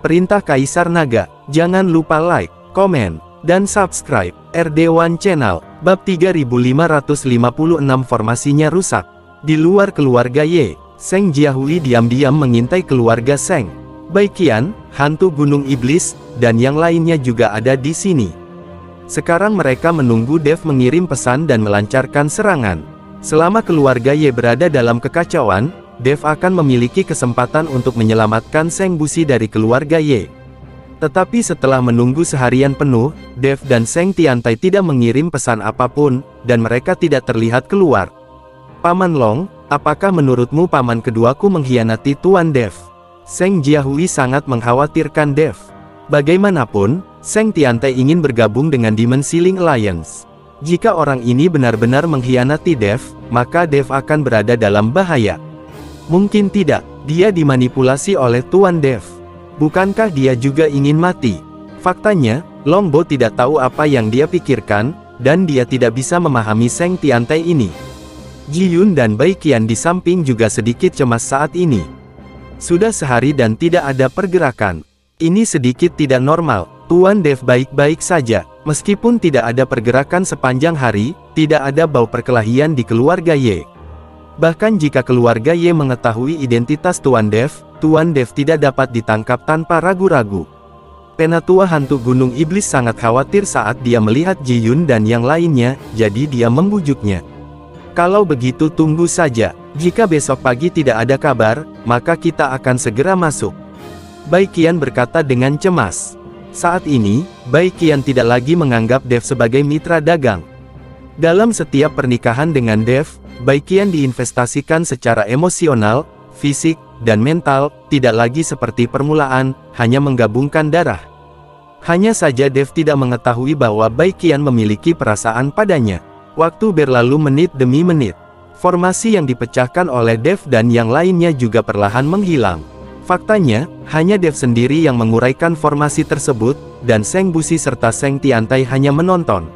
Perintah Kaisar Naga. Jangan lupa like, komen, dan subscribe RD1 Channel. Bab 3556 formasinya rusak. Di luar keluarga Ye, Seng Jiahui diam-diam mengintai keluarga Seng. Baiqian, hantu gunung iblis, dan yang lainnya juga ada di sini. Sekarang mereka menunggu Dev mengirim pesan dan melancarkan serangan. Selama keluarga Ye berada dalam kekacauan, Dev akan memiliki kesempatan untuk menyelamatkan Seng Busi dari keluarga Ye. Tetapi setelah menunggu seharian penuh, Dev dan Seng Tiantai tidak mengirim pesan apapun, dan mereka tidak terlihat keluar. Paman Long, apakah menurutmu paman keduaku mengkhianati Tuan Dev? Seng Jiahui sangat mengkhawatirkan Dev. Bagaimanapun, Seng Tiantai ingin bergabung dengan Demon Sealing Alliance. Jika orang ini benar-benar mengkhianati Dev, maka Dev akan berada dalam bahaya. Mungkin tidak, dia dimanipulasi oleh Tuan Dev. Bukankah dia juga ingin mati? Faktanya, Longbo tidak tahu apa yang dia pikirkan, dan dia tidak bisa memahami Seng Tiantai ini. Ji Yun dan Baiqian di samping juga sedikit cemas saat ini. Sudah sehari dan tidak ada pergerakan. Ini sedikit tidak normal. Tuan Dev baik-baik saja. Meskipun tidak ada pergerakan sepanjang hari, tidak ada bau perkelahian di keluarga Ye. Bahkan jika keluarga Ye mengetahui identitas Tuan Dev tidak dapat ditangkap tanpa ragu-ragu. Penatua hantu gunung iblis sangat khawatir saat dia melihat Ji Yun dan yang lainnya, jadi dia membujuknya. Kalau begitu tunggu saja. Jika besok pagi tidak ada kabar, maka kita akan segera masuk. Baiqian berkata dengan cemas. Saat ini, Baiqian tidak lagi menganggap Dev sebagai mitra dagang. Dalam setiap pernikahan dengan Dev, Baiqian diinvestasikan secara emosional, fisik, dan mental, tidak lagi seperti permulaan, hanya menggabungkan darah. Hanya saja Dev tidak mengetahui bahwa Baiqian memiliki perasaan padanya. Waktu berlalu menit demi menit. Formasi yang dipecahkan oleh Dev dan yang lainnya juga perlahan menghilang. Faktanya, hanya Dev sendiri yang menguraikan formasi tersebut, dan Seng Busi serta Seng Tiantai hanya menonton.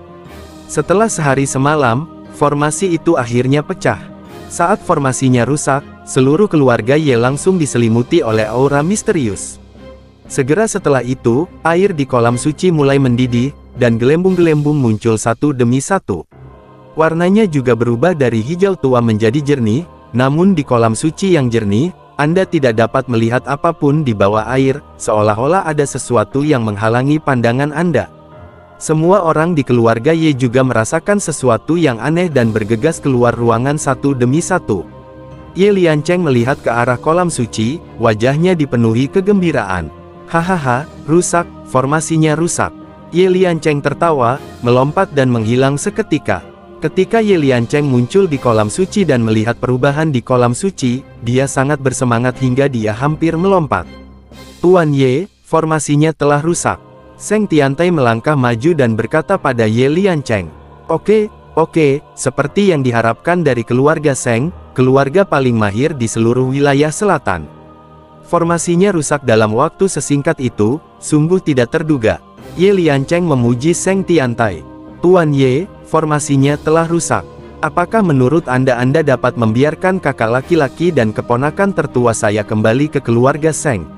Setelah sehari semalam, formasi itu akhirnya pecah. Saat formasinya rusak, seluruh keluarga Ye langsung diselimuti oleh aura misterius. Segera setelah itu, air di kolam suci mulai mendidih, dan gelembung-gelembung muncul satu demi satu. Warnanya juga berubah dari hijau tua menjadi jernih, namun di kolam suci yang jernih, Anda tidak dapat melihat apapun di bawah air, seolah-olah ada sesuatu yang menghalangi pandangan Anda. Semua orang di keluarga Ye juga merasakan sesuatu yang aneh dan bergegas keluar ruangan satu demi satu. Ye Liancheng melihat ke arah kolam suci, wajahnya dipenuhi kegembiraan. Hahaha, rusak, formasinya rusak. Ye Liancheng tertawa, melompat dan menghilang seketika. Ketika Ye Liancheng muncul di kolam suci dan melihat perubahan di kolam suci, dia sangat bersemangat hingga dia hampir melompat. Tuan Ye, formasinya telah rusak. Seng Tiantai melangkah maju dan berkata pada Ye Liancheng. Oke, seperti yang diharapkan dari keluarga Seng, keluarga paling mahir di seluruh wilayah selatan. Formasinya rusak dalam waktu sesingkat itu, sungguh tidak terduga. Ye Liancheng memuji Seng Tiantai. Tuan Ye, formasinya telah rusak. Apakah menurut Anda dapat membiarkan kakak laki-laki dan keponakan tertua saya kembali ke keluarga Seng?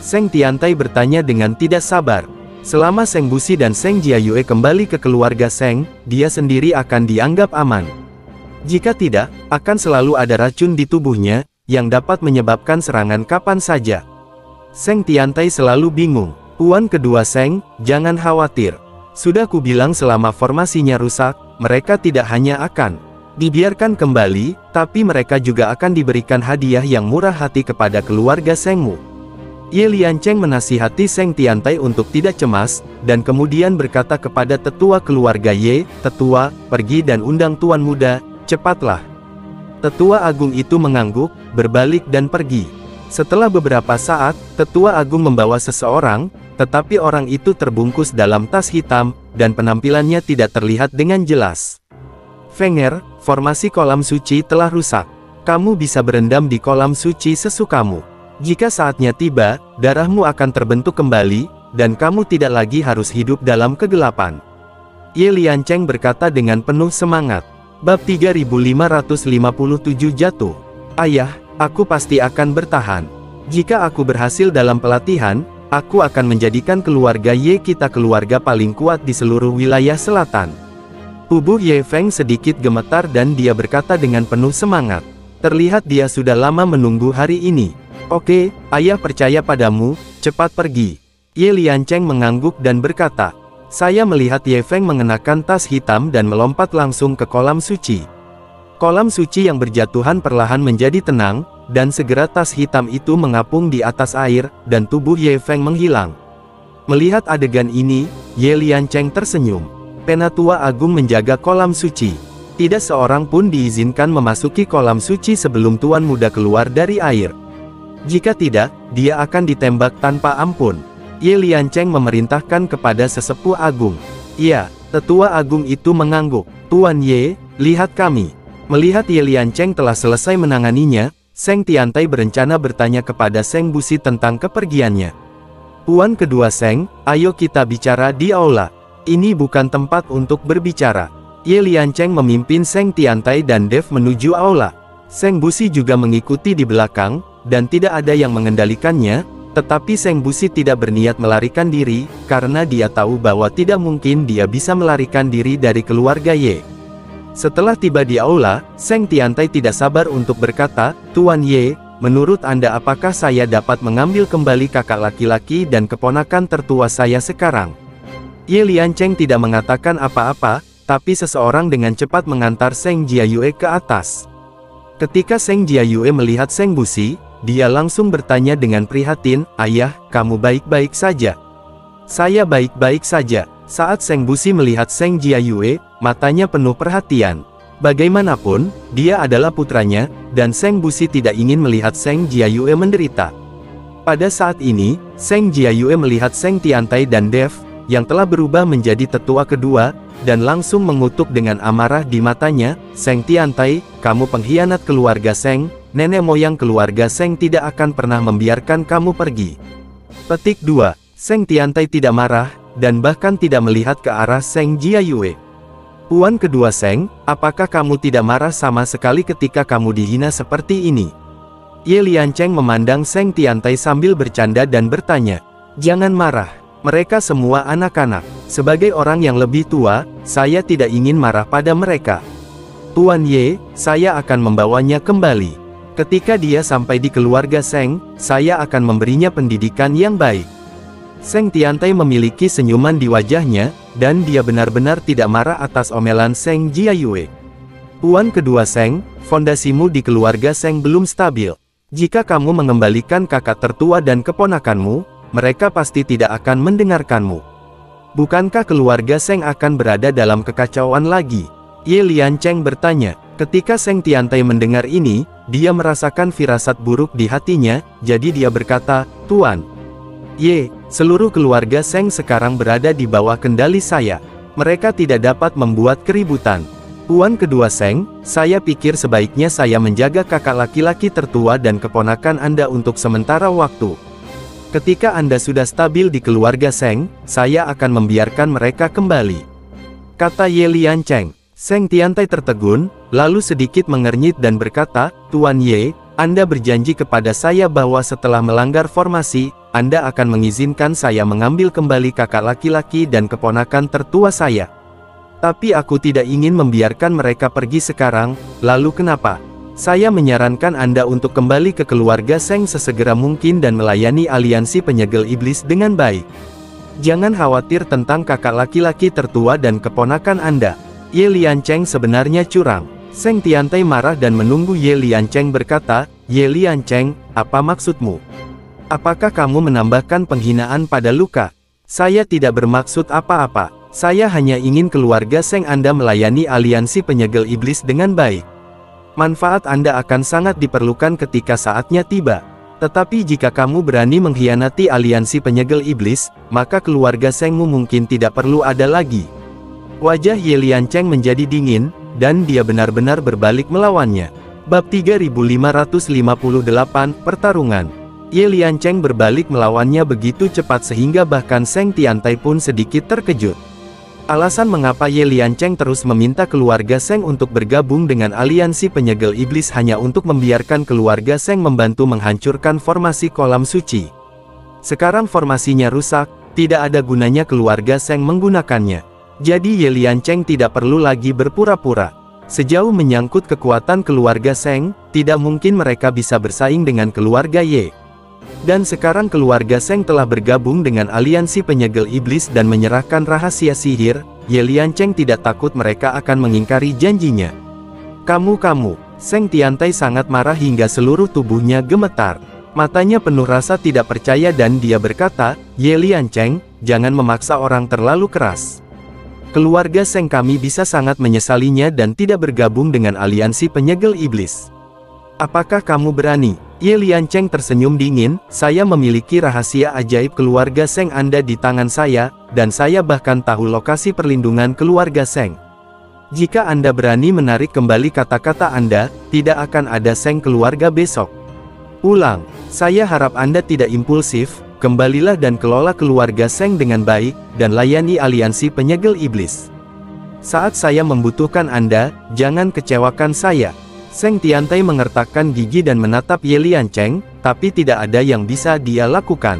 Seng Tiantai bertanya dengan tidak sabar. Selama Seng Busi dan Seng Jiayue kembali ke keluarga Seng, dia sendiri akan dianggap aman. Jika tidak, akan selalu ada racun di tubuhnya, yang dapat menyebabkan serangan kapan saja. Seng Tiantai selalu bingung. Tuan kedua Seng, jangan khawatir. Sudah kubilang selama formasinya rusak, mereka tidak hanya akan dibiarkan kembali, tapi mereka juga akan diberikan hadiah yang murah hati kepada keluarga Sengmu. Ye Liancheng menasihati Seng Tiantai untuk tidak cemas, dan kemudian berkata kepada tetua keluarga Ye, Tetua, pergi dan undang tuan muda, cepatlah. Tetua agung itu mengangguk, berbalik dan pergi. Setelah beberapa saat, tetua agung membawa seseorang, tetapi orang itu terbungkus dalam tas hitam, dan penampilannya tidak terlihat dengan jelas. Fenger, formasi kolam suci telah rusak. Kamu bisa berendam di kolam suci sesukamu. Jika saatnya tiba, darahmu akan terbentuk kembali, dan kamu tidak lagi harus hidup dalam kegelapan. Ye Liancheng berkata dengan penuh semangat. Bab 3557 jatuh. Ayah, aku pasti akan bertahan. Jika aku berhasil dalam pelatihan, Aku akan menjadikan keluarga Ye kita keluarga paling kuat di seluruh wilayah selatan. Tubuh Ye Feng sedikit gemetar dan dia berkata dengan penuh semangat. Terlihat dia sudah lama menunggu hari ini. Oke, ayah percaya padamu, cepat pergi. Ye Liancheng mengangguk dan berkata. Saya melihat Ye Feng mengenakan tas hitam dan melompat langsung ke kolam suci. Kolam suci yang berjatuhan perlahan menjadi tenang, dan segera tas hitam itu mengapung di atas air, dan tubuh Ye Feng menghilang. Melihat adegan ini, Ye Liancheng tersenyum. Penatua Agung menjaga kolam suci. Tidak seorang pun diizinkan memasuki kolam suci sebelum Tuan Muda keluar dari air. Jika tidak, dia akan ditembak tanpa ampun. Ye Liancheng memerintahkan kepada sesepuh agung. Iya, tetua agung itu mengangguk. Tuan Ye, lihat kami. Melihat Ye Liancheng telah selesai menanganinya, Seng Tiantai berencana bertanya kepada Seng Busi tentang kepergiannya. Tuan kedua Seng, ayo kita bicara di aula. Ini bukan tempat untuk berbicara. Ye Liancheng memimpin Seng Tiantai dan Dev menuju aula. Seng Busi juga mengikuti di belakang, dan tidak ada yang mengendalikannya, tetapi Seng Busi tidak berniat melarikan diri, karena dia tahu bahwa tidak mungkin dia bisa melarikan diri dari keluarga Ye. Setelah tiba di aula, Seng Tiantai tidak sabar untuk berkata, Tuan Ye, menurut Anda apakah saya dapat mengambil kembali kakak laki-laki dan keponakan tertua saya sekarang? Ye Liancheng tidak mengatakan apa-apa, tapi seseorang dengan cepat mengantar Seng Jiayue ke atas. Ketika Seng Jiayue melihat Seng Busi, dia langsung bertanya dengan prihatin, Ayah, kamu baik-baik saja? Saya baik-baik saja. Saat Seng Busi melihat Seng Jiayue, matanya penuh perhatian. Bagaimanapun, dia adalah putranya, dan Seng Busi tidak ingin melihat Seng Jiayue menderita. Pada saat ini, Seng Jiayue melihat Seng Tiantai dan Dev, yang telah berubah menjadi tetua kedua, dan langsung mengutuk dengan amarah di matanya, Seng Tiantai, kamu pengkhianat keluarga Seng, nenek moyang keluarga Seng tidak akan pernah membiarkan kamu pergi. Petik 2. Seng Tiantai tidak marah, dan bahkan tidak melihat ke arah Seng Jiayue. Puan kedua Seng, apakah kamu tidak marah sama sekali ketika kamu dihina seperti ini? Ye Liancheng memandang Seng Tiantai sambil bercanda dan bertanya, jangan marah. Mereka semua anak-anak. Sebagai orang yang lebih tua, saya tidak ingin marah pada mereka. Tuan Ye, saya akan membawanya kembali. Ketika dia sampai di keluarga Seng, saya akan memberinya pendidikan yang baik. Seng Tiantai memiliki senyuman di wajahnya, dan dia benar-benar tidak marah atas omelan Seng Jiayue. Puan kedua Seng, fondasimu di keluarga Seng belum stabil. Jika kamu mengembalikan kakak tertua dan keponakanmu, mereka pasti tidak akan mendengarkanmu. Bukankah keluarga Seng akan berada dalam kekacauan lagi? Ye Liancheng bertanya. Ketika Seng Tiantai mendengar ini, dia merasakan firasat buruk di hatinya, jadi dia berkata, Tuan Ye, seluruh keluarga Seng sekarang berada di bawah kendali saya. Mereka tidak dapat membuat keributan. Puan kedua Seng, saya pikir sebaiknya saya menjaga kakak laki-laki tertua dan keponakan Anda untuk sementara waktu. Ketika Anda sudah stabil di keluarga Seng, saya akan membiarkan mereka kembali. Kata Ye Liancheng. Seng Tiantai tertegun, lalu sedikit mengernyit dan berkata, Tuan Ye, Anda berjanji kepada saya bahwa setelah melanggar formasi, Anda akan mengizinkan saya mengambil kembali kakak laki-laki dan keponakan tertua saya. Tapi aku tidak ingin membiarkan mereka pergi sekarang, lalu kenapa? Saya menyarankan Anda untuk kembali ke keluarga Seng sesegera mungkin dan melayani aliansi penyegel iblis dengan baik. Jangan khawatir tentang kakak laki-laki tertua dan keponakan Anda. Ye Liancheng sebenarnya curang. Seng Tiantai marah dan menunggu Ye Liancheng berkata, Ye Liancheng, apa maksudmu? Apakah kamu menambahkan penghinaan pada luka? Saya tidak bermaksud apa-apa. Saya hanya ingin keluarga Seng Anda melayani aliansi penyegel iblis dengan baik. Manfaat Anda akan sangat diperlukan ketika saatnya tiba. Tetapi jika kamu berani mengkhianati aliansi penyegel iblis, maka keluarga Sengmu mungkin tidak perlu ada lagi. Wajah Ye Liancheng menjadi dingin, dan dia benar-benar berbalik melawannya. Bab 3558, Pertarungan. Ye Liancheng berbalik melawannya begitu cepat sehingga bahkan Seng Tiantai pun sedikit terkejut. Alasan mengapa Ye Liancheng terus meminta keluarga Seng untuk bergabung dengan aliansi penyegel iblis hanya untuk membiarkan keluarga Seng membantu menghancurkan formasi kolam suci. Sekarang formasinya rusak, tidak ada gunanya keluarga Seng menggunakannya. Jadi Ye Liancheng tidak perlu lagi berpura-pura. Sejauh menyangkut kekuatan keluarga Seng, tidak mungkin mereka bisa bersaing dengan keluarga Ye. Dan sekarang keluarga Seng telah bergabung dengan aliansi penyegel iblis dan menyerahkan rahasia sihir. Ye Liancheng tidak takut mereka akan mengingkari janjinya. Kamu, Seng Tiantai sangat marah hingga seluruh tubuhnya gemetar. Matanya penuh rasa tidak percaya dan dia berkata, Ye Liancheng, jangan memaksa orang terlalu keras. Keluarga Seng kami bisa sangat menyesalinya dan tidak bergabung dengan aliansi penyegel iblis. Apakah kamu berani? Ye Liancheng tersenyum dingin, saya memiliki rahasia ajaib keluarga Seng Anda di tangan saya, dan saya bahkan tahu lokasi perlindungan keluarga Seng. Jika Anda berani menarik kembali kata-kata Anda, tidak akan ada Seng keluarga besok. Ulang, saya harap Anda tidak impulsif, kembalilah dan kelola keluarga Seng dengan baik, dan layani aliansi penyegel iblis. Saat saya membutuhkan Anda, jangan kecewakan saya. Seng Tiantai mengertakkan gigi dan menatap Ye Liancheng, tapi tidak ada yang bisa dia lakukan.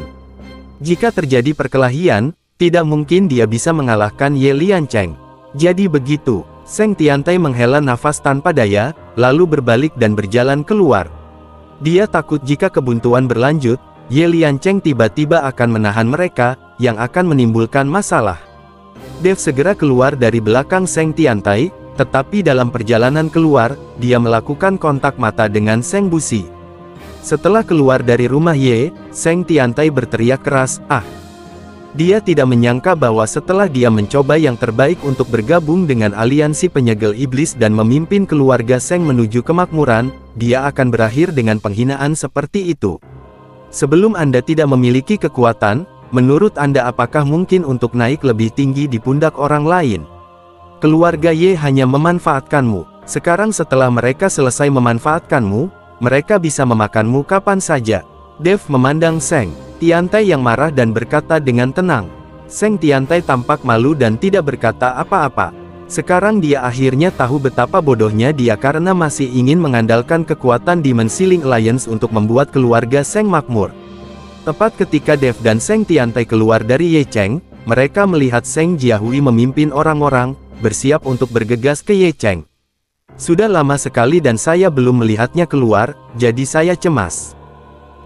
Jika terjadi perkelahian, tidak mungkin dia bisa mengalahkan Ye Liancheng. Jadi begitu, Seng Tiantai menghela nafas tanpa daya, lalu berbalik dan berjalan keluar. Dia takut jika kebuntuan berlanjut, Ye Liancheng tiba-tiba akan menahan mereka, yang akan menimbulkan masalah. Dev segera keluar dari belakang Seng Tiantai, tetapi dalam perjalanan keluar, dia melakukan kontak mata dengan Seng Busi. Setelah keluar dari rumah Ye, Seng Tiantai berteriak keras, "Ah!" Dia tidak menyangka bahwa setelah dia mencoba yang terbaik untuk bergabung dengan aliansi penyegel iblis dan memimpin keluarga Seng menuju kemakmuran, dia akan berakhir dengan penghinaan seperti itu. Sebelum Anda tidak memiliki kekuatan, menurut Anda apakah mungkin untuk naik lebih tinggi di pundak orang lain? Keluarga Ye hanya memanfaatkanmu. Sekarang setelah mereka selesai memanfaatkanmu, mereka bisa memakanmu kapan saja. Dev memandang Seng Tiantai yang marah dan berkata dengan tenang. Seng Tiantai tampak malu dan tidak berkata apa-apa. Sekarang dia akhirnya tahu betapa bodohnya dia karena masih ingin mengandalkan kekuatan Demon Sealing Alliance untuk membuat keluarga Seng makmur. Tepat ketika Dev dan Seng Tiantai keluar dari Ye Cheng, mereka melihat Seng Jiahui memimpin orang-orang, bersiap untuk bergegas ke Ye Cheng. Sudah lama sekali dan saya belum melihatnya keluar, jadi saya cemas.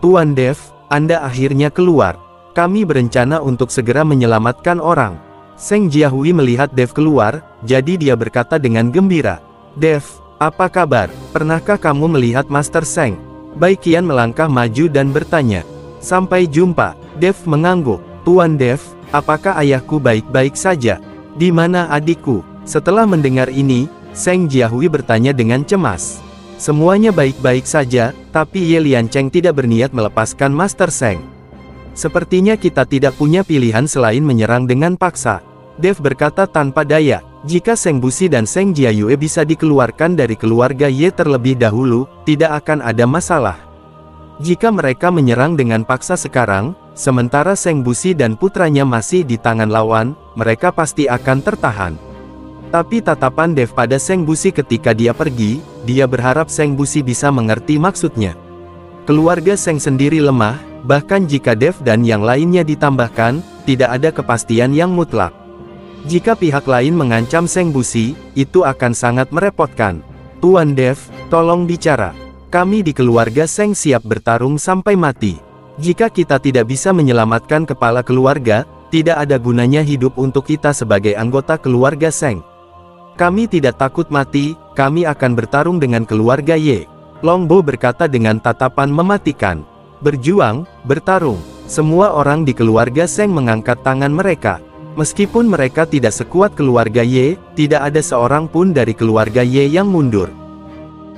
Tuan Dev, Anda akhirnya keluar. Kami berencana untuk segera menyelamatkan orang. Seng Jiahui melihat Dev keluar, jadi dia berkata dengan gembira. Dev, apa kabar? Pernahkah kamu melihat Master Seng? Bai Qian melangkah maju dan bertanya. Sampai jumpa. Dev mengangguk. Tuan Dev, apakah ayahku baik-baik saja? Di mana adikku? Setelah mendengar ini, Seng Jiahui bertanya dengan cemas. Semuanya baik-baik saja, tapi Ye Liancheng tidak berniat melepaskan Master Seng. Sepertinya kita tidak punya pilihan selain menyerang dengan paksa. Dev berkata tanpa daya, jika Seng Busi dan Seng Jiayue bisa dikeluarkan dari keluarga Ye terlebih dahulu, tidak akan ada masalah. Jika mereka menyerang dengan paksa sekarang, sementara Seng Busi dan putranya masih di tangan lawan, mereka pasti akan tertahan. Tapi tatapan Dev pada Seng Busi ketika dia pergi, dia berharap Seng Busi bisa mengerti maksudnya. Keluarga Seng sendiri lemah, bahkan jika Dev dan yang lainnya ditambahkan, tidak ada kepastian yang mutlak. Jika pihak lain mengancam Seng Busi, itu akan sangat merepotkan. Tuan Dev, tolong bicara. Kami di keluarga Seng siap bertarung sampai mati. Jika kita tidak bisa menyelamatkan kepala keluarga, tidak ada gunanya hidup untuk kita sebagai anggota keluarga Seng. Kami tidak takut mati, kami akan bertarung dengan keluarga Ye. Longbo berkata dengan tatapan mematikan. Berjuang, bertarung. Semua orang di keluarga Seng mengangkat tangan mereka. Meskipun mereka tidak sekuat keluarga Ye, tidak ada seorang pun dari keluarga Ye yang mundur.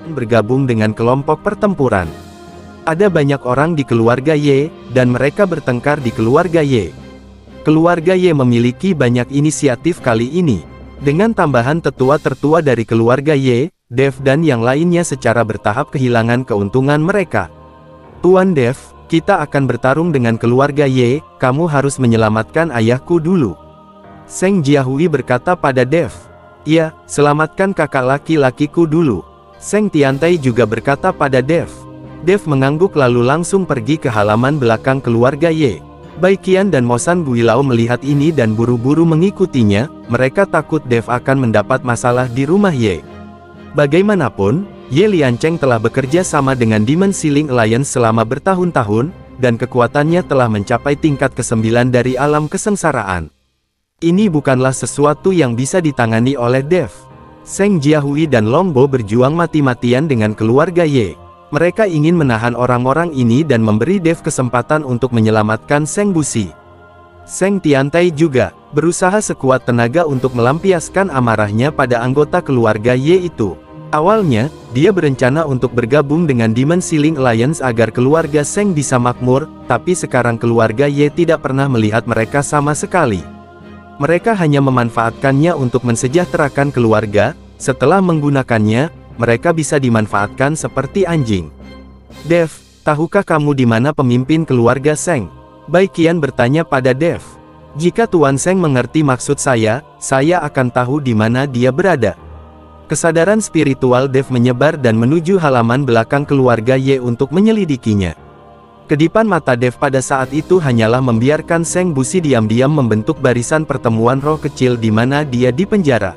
Bergabung dengan kelompok pertempuran. Ada banyak orang di keluarga Ye, dan mereka bertengkar di keluarga Ye. Keluarga Ye memiliki banyak inisiatif kali ini. Dengan tambahan tetua tertua dari keluarga Ye, Dev dan yang lainnya secara bertahap kehilangan keuntungan mereka. Tuan Dev, kita akan bertarung dengan keluarga Ye, kamu harus menyelamatkan ayahku dulu. Seng Jiahui berkata pada Dev. Iya, selamatkan kakak laki-lakiku dulu. Seng Tiantai juga berkata pada Dev. Dev mengangguk lalu langsung pergi ke halaman belakang keluarga Ye. Baikian dan Mosan Guilao melihat ini dan buru-buru mengikutinya, mereka takut Dev akan mendapat masalah di rumah Ye. Bagaimanapun, Ye Liancheng telah bekerja sama dengan Demon Ceiling Alliance selama bertahun-tahun, dan kekuatannya telah mencapai tingkat ke-9 dari alam kesengsaraan. Ini bukanlah sesuatu yang bisa ditangani oleh Dev. Seng Jiahui dan Longbo berjuang mati-matian dengan keluarga Ye. Mereka ingin menahan orang-orang ini dan memberi Dev kesempatan untuk menyelamatkan Seng Busi. Seng Tiantai juga berusaha sekuat tenaga untuk melampiaskan amarahnya pada anggota keluarga Ye itu. Awalnya, dia berencana untuk bergabung dengan Demon Ceiling Alliance agar keluarga Seng bisa makmur, tapi sekarang keluarga Ye tidak pernah melihat mereka sama sekali. Mereka hanya memanfaatkannya untuk mensejahterakan keluarga. Setelah menggunakannya, mereka bisa dimanfaatkan seperti anjing. Dev, tahukah kamu di mana pemimpin keluarga Seng? Baikian bertanya pada Dev. Jika Tuan Seng mengerti maksud saya akan tahu di mana dia berada. Kesadaran spiritual Dev menyebar dan menuju halaman belakang keluarga Ye untuk menyelidikinya. Kedipan mata Dev pada saat itu hanyalah membiarkan Seng Busi diam-diam membentuk barisan pertemuan roh kecil di mana dia dipenjara.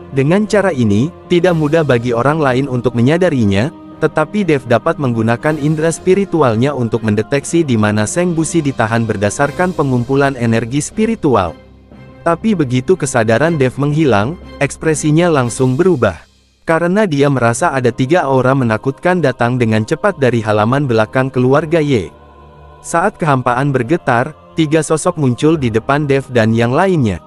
Dengan cara ini, tidak mudah bagi orang lain untuk menyadarinya, tetapi Dev dapat menggunakan indera spiritualnya untuk mendeteksi di mana Seng Busi ditahan berdasarkan pengumpulan energi spiritual. Tapi begitu kesadaran Dev menghilang, ekspresinya langsung berubah. Karena dia merasa ada 3 aura menakutkan datang dengan cepat dari halaman belakang keluarga Ye. Saat kehampaan bergetar, 3 sosok muncul di depan Dev dan yang lainnya.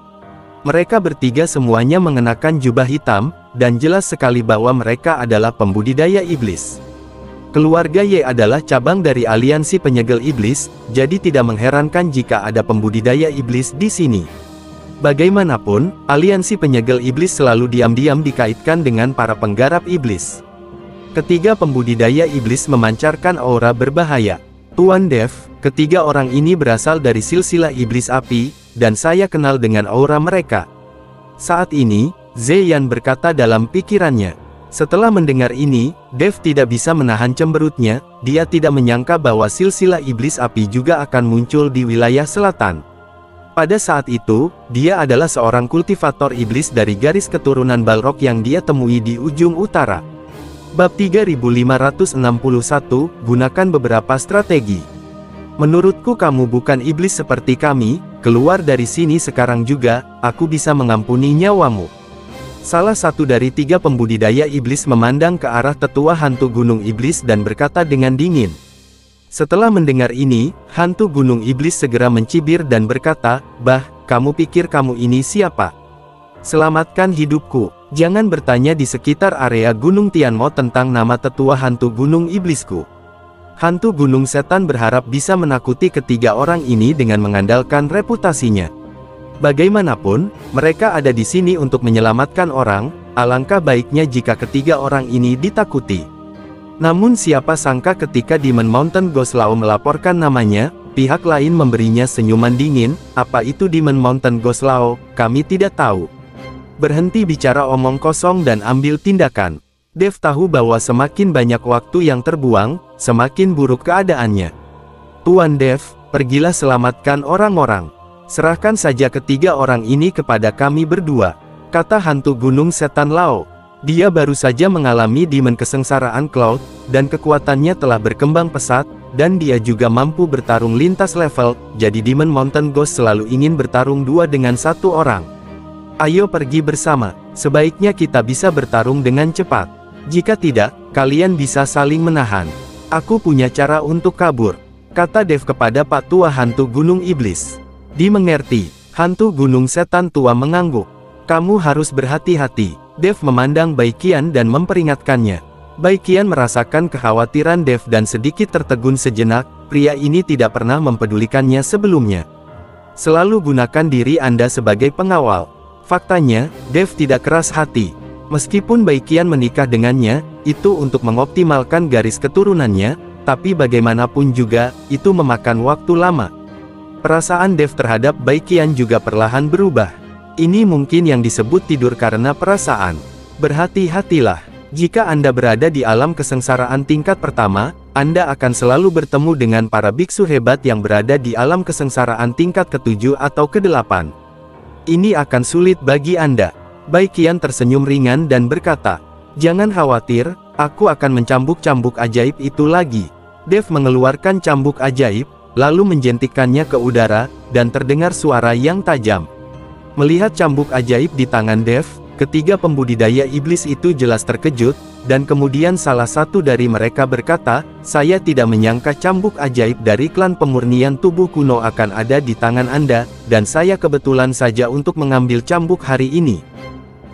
Mereka bertiga semuanya mengenakan jubah hitam, dan jelas sekali bahwa mereka adalah pembudidaya iblis. Keluarga Ye adalah cabang dari aliansi penyegel iblis, jadi tidak mengherankan jika ada pembudidaya iblis di sini. Bagaimanapun, aliansi penyegel iblis selalu diam-diam dikaitkan dengan para penggarap iblis. Ketiga pembudidaya iblis memancarkan aura berbahaya. Tuan Dev, ketiga orang ini berasal dari silsilah iblis api, dan saya kenal dengan aura mereka. Saat ini, Zeyan berkata dalam pikirannya. Setelah mendengar ini, Dev tidak bisa menahan cemberutnya. Dia tidak menyangka bahwa silsilah iblis api juga akan muncul di wilayah selatan. Pada saat itu, dia adalah seorang kultivator iblis dari garis keturunan Balrog yang dia temui di ujung utara. Bab 3561, gunakan beberapa strategi. Menurutku kamu bukan iblis seperti kami, keluar dari sini sekarang juga, aku bisa mengampuni nyawamu. Salah satu dari 3 pembudidaya iblis memandang ke arah tetua hantu gunung iblis dan berkata dengan dingin. Setelah mendengar ini, hantu gunung iblis segera mencibir dan berkata, "Bah, kamu pikir kamu ini siapa? Selamatkan hidupku, jangan bertanya di sekitar area Gunung Tianmo tentang nama tetua hantu gunung iblisku." Hantu gunung setan berharap bisa menakuti ketiga orang ini dengan mengandalkan reputasinya. Bagaimanapun, mereka ada di sini untuk menyelamatkan orang, alangkah baiknya jika ketiga orang ini ditakuti. Namun siapa sangka ketika Demon Mountain Ghost Law melaporkan namanya, pihak lain memberinya senyuman dingin. "Apa itu Demon Mountain Ghost Law? Kami tidak tahu. Berhenti bicara omong kosong dan ambil tindakan." Dev tahu bahwa semakin banyak waktu yang terbuang, semakin buruk keadaannya. "Tuan Dev, pergilah selamatkan orang-orang. Serahkan saja ketiga orang ini kepada kami berdua," kata hantu gunung setan Lao. Dia baru saja mengalami demon kesengsaraan Cloud, dan kekuatannya telah berkembang pesat, dan dia juga mampu bertarung lintas level, jadi Demon Mountain Ghost selalu ingin bertarung 2 dengan 1 orang. "Ayo pergi bersama, sebaiknya kita bisa bertarung dengan cepat. Jika tidak, kalian bisa saling menahan. Aku punya cara untuk kabur," kata Dev kepada Pak Tua Hantu Gunung Iblis. "Dimengerti." Hantu Gunung Setan Tua mengangguk. "Kamu harus berhati-hati." Dev memandang Baikian dan memperingatkannya. Baikian merasakan kekhawatiran Dev dan sedikit tertegun sejenak. Pria ini tidak pernah mempedulikannya sebelumnya. "Selalu gunakan diri Anda sebagai pengawal." Faktanya, Dev tidak keras hati. Meskipun Baikian menikah dengannya, itu untuk mengoptimalkan garis keturunannya, tapi bagaimanapun juga, itu memakan waktu lama. Perasaan Dev terhadap Baikian juga perlahan berubah. Ini mungkin yang disebut tidur karena perasaan. Berhati-hatilah. Jika Anda berada di alam kesengsaraan tingkat pertama, Anda akan selalu bertemu dengan para biksu hebat yang berada di alam kesengsaraan tingkat ke-7 atau ke-8. Ini akan sulit bagi Anda. Bai Qian tersenyum ringan dan berkata, "Jangan khawatir, aku akan mencambuk-cambuk ajaib itu lagi." Dev mengeluarkan cambuk ajaib, lalu menjentikkannya ke udara, dan terdengar suara yang tajam. Melihat cambuk ajaib di tangan Dev, ketiga pembudidaya iblis itu jelas terkejut, dan kemudian salah satu dari mereka berkata, "Saya tidak menyangka cambuk ajaib dari klan pemurnian tubuh kuno akan ada di tangan Anda, dan saya kebetulan saja untuk mengambil cambuk hari ini."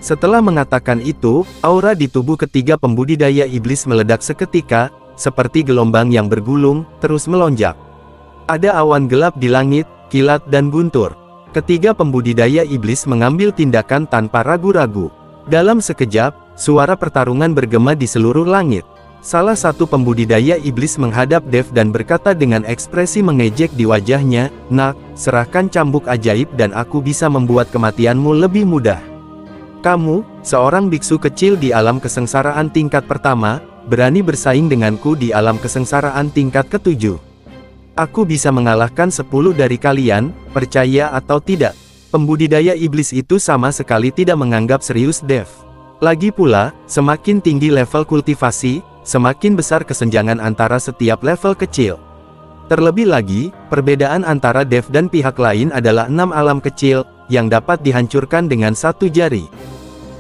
Setelah mengatakan itu, aura di tubuh ketiga pembudidaya iblis meledak seketika, seperti gelombang yang bergulung, terus melonjak. Ada awan gelap di langit, kilat dan guntur. Ketiga pembudidaya iblis mengambil tindakan tanpa ragu-ragu. Dalam sekejap, suara pertarungan bergema di seluruh langit. Salah satu pembudidaya iblis menghadap Dev dan berkata dengan ekspresi mengejek di wajahnya, "Nak, serahkan cambuk ajaib dan aku bisa membuat kematianmu lebih mudah. Kamu, seorang biksu kecil di alam kesengsaraan tingkat pertama, berani bersaing denganku di alam kesengsaraan tingkat ke-7. Aku bisa mengalahkan 10 dari kalian, percaya atau tidak." Pembudidaya iblis itu sama sekali tidak menganggap serius Dev. Lagi pula, semakin tinggi level kultivasi, semakin besar kesenjangan antara setiap level kecil. Terlebih lagi, perbedaan antara Dev dan pihak lain adalah 6 alam kecil, yang dapat dihancurkan dengan satu jari.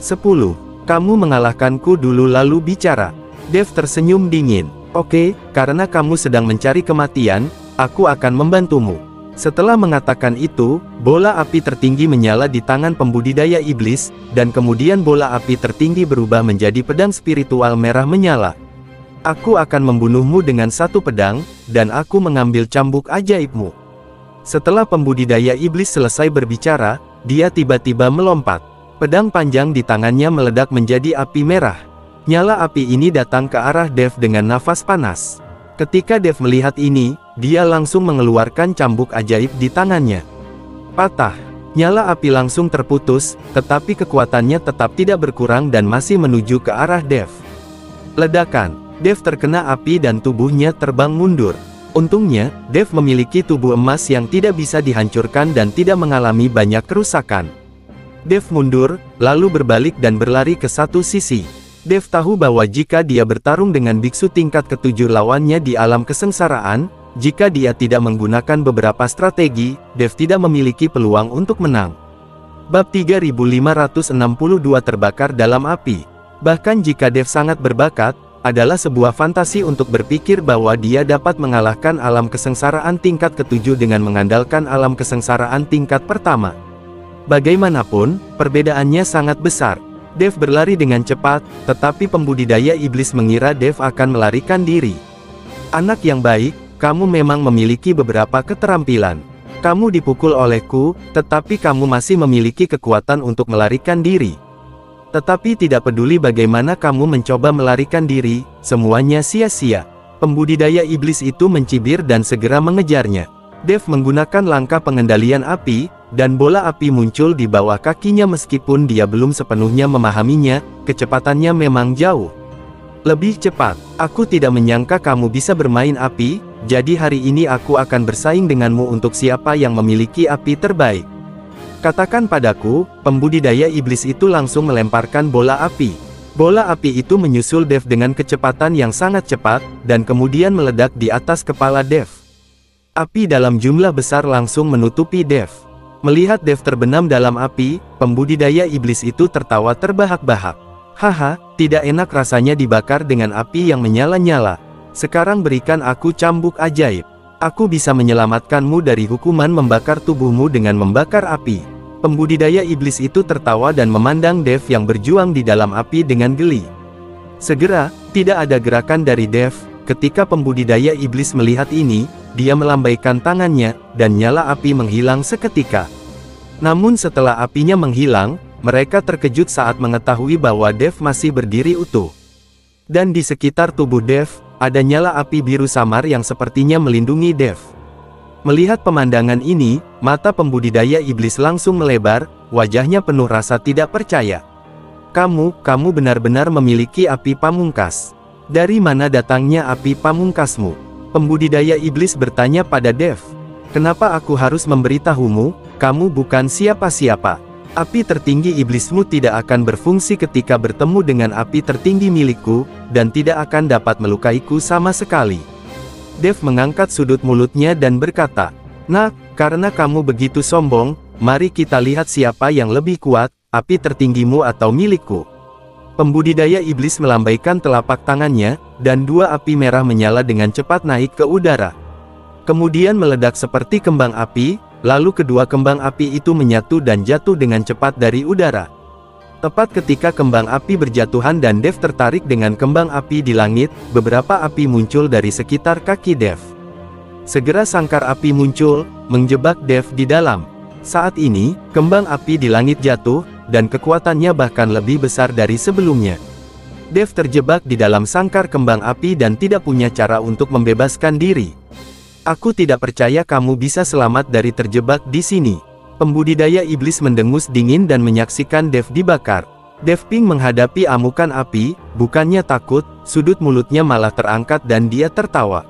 10. Kamu mengalahkanku dulu lalu bicara. Dev tersenyum dingin. "Oke, karena kamu sedang mencari kematian, aku akan membantumu." Setelah mengatakan itu, bola api tertinggi menyala di tangan pembudidaya iblis, dan kemudian bola api tertinggi berubah menjadi pedang spiritual merah menyala. "Aku akan membunuhmu dengan satu pedang, dan aku mengambil cambuk ajaibmu." Setelah pembudidaya iblis selesai berbicara, dia tiba-tiba melompat. Pedang panjang di tangannya meledak menjadi api merah. Nyala api ini datang ke arah Dev dengan nafas panas. Ketika Dev melihat ini, dia langsung mengeluarkan cambuk ajaib di tangannya. Patah. Nyala api langsung terputus, tetapi kekuatannya tetap tidak berkurang dan masih menuju ke arah Dev. Ledakan. Dev terkena api dan tubuhnya terbang mundur. Untungnya, Dev memiliki tubuh emas yang tidak bisa dihancurkan dan tidak mengalami banyak kerusakan. Dev mundur, lalu berbalik dan berlari ke satu sisi. Dev tahu bahwa jika dia bertarung dengan biksu tingkat ke-7 lawannya di alam kesengsaraan, jika dia tidak menggunakan beberapa strategi, Dev tidak memiliki peluang untuk menang. Bab 3562 terbakar dalam api. Bahkan jika Dev sangat berbakat, adalah sebuah fantasi untuk berpikir bahwa dia dapat mengalahkan alam kesengsaraan tingkat ke-7 dengan mengandalkan alam kesengsaraan tingkat pertama. Bagaimanapun, perbedaannya sangat besar. Dev berlari dengan cepat, tetapi pembudidaya iblis mengira Dev akan melarikan diri. "Anak yang baik, kamu memang memiliki beberapa keterampilan. Kamu dipukul olehku, tetapi kamu masih memiliki kekuatan untuk melarikan diri. Tetapi tidak peduli bagaimana kamu mencoba melarikan diri, semuanya sia-sia." Pembudidaya iblis itu mencibir dan segera mengejarnya. Dev menggunakan langkah pengendalian api, dan bola api muncul di bawah kakinya meskipun dia belum sepenuhnya memahaminya, kecepatannya memang jauh lebih cepat. "Aku tidak menyangka kamu bisa bermain api, jadi hari ini aku akan bersaing denganmu untuk siapa yang memiliki api terbaik. Katakan padaku." Pembudidaya iblis itu langsung melemparkan bola api. Bola api itu menyusul Dev dengan kecepatan yang sangat cepat, dan kemudian meledak di atas kepala Dev. Api dalam jumlah besar langsung menutupi Dev. Melihat Dev terbenam dalam api, pembudidaya iblis itu tertawa terbahak-bahak. "Haha, tidak enak rasanya dibakar dengan api yang menyala-nyala. Sekarang berikan aku cambuk ajaib. Aku bisa menyelamatkanmu dari hukuman membakar tubuhmu dengan membakar api." Pembudidaya iblis itu tertawa dan memandang Dev yang berjuang di dalam api dengan geli. Segera, tidak ada gerakan dari Dev. Ketika pembudidaya iblis melihat ini, dia melambaikan tangannya, dan nyala api menghilang seketika. Namun setelah apinya menghilang, mereka terkejut saat mengetahui bahwa Dev masih berdiri utuh. Dan di sekitar tubuh Dev, ada nyala api biru samar yang sepertinya melindungi Dev. Melihat pemandangan ini, mata pembudidaya iblis langsung melebar, wajahnya penuh rasa tidak percaya. Kamu benar-benar memiliki api pamungkas. Dari mana datangnya api pamungkasmu? Pembudidaya iblis bertanya pada Dev. Kenapa aku harus memberitahumu? Kamu bukan siapa-siapa. Api tertinggi iblismu tidak akan berfungsi ketika bertemu dengan api tertinggi milikku, dan tidak akan dapat melukaiku sama sekali. Dev mengangkat sudut mulutnya dan berkata, "Nah, karena kamu begitu sombong, mari kita lihat siapa yang lebih kuat, api tertinggimu atau milikku." Pembudidaya iblis melambaikan telapak tangannya, dan dua api merah menyala dengan cepat naik ke udara. Kemudian meledak seperti kembang api, lalu kedua kembang api itu menyatu dan jatuh dengan cepat dari udara. Tepat ketika kembang api berjatuhan dan Dev tertarik dengan kembang api di langit, beberapa api muncul dari sekitar kaki Dev. Segera sangkar api muncul, menjebak Dev di dalam. Saat ini, kembang api di langit jatuh, dan kekuatannya bahkan lebih besar dari sebelumnya. Dev terjebak di dalam sangkar kembang api dan tidak punya cara untuk membebaskan diri. Aku tidak percaya kamu bisa selamat dari terjebak di sini. Pembudidaya iblis mendengus dingin dan menyaksikan Dev dibakar. Dev Ping menghadapi amukan api, bukannya takut, sudut mulutnya malah terangkat dan dia tertawa.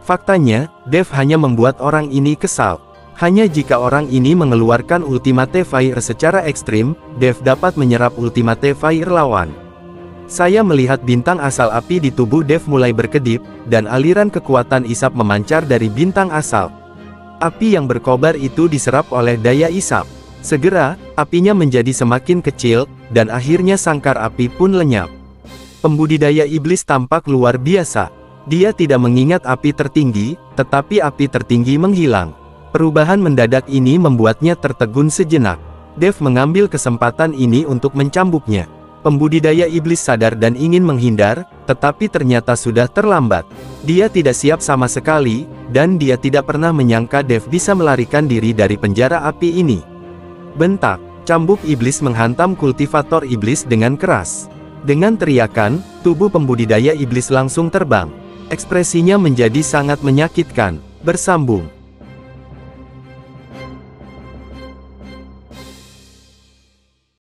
Faktanya, Dev hanya membuat orang ini kesal. Hanya jika orang ini mengeluarkan Ultimate Fire secara ekstrim, Dev dapat menyerap Ultimate Fire lawan. Saya melihat bintang asal api di tubuh Dev mulai berkedip, dan aliran kekuatan isap memancar dari bintang asal. Api yang berkobar itu diserap oleh daya isap. Segera, apinya menjadi semakin kecil, dan akhirnya sangkar api pun lenyap. Pembudidaya iblis tampak luar biasa. Dia tidak mengingat api tertinggi, tetapi api tertinggi menghilang. Perubahan mendadak ini membuatnya tertegun sejenak. Dev mengambil kesempatan ini untuk mencambuknya. Pembudidaya iblis sadar dan ingin menghindar, tetapi ternyata sudah terlambat. Dia tidak siap sama sekali, dan dia tidak pernah menyangka Dev bisa melarikan diri dari penjara api ini. Bentak, cambuk iblis menghantam kultivator iblis dengan keras. Dengan teriakan, tubuh pembudidaya iblis langsung terbang. Ekspresinya menjadi sangat menyakitkan. Bersambung.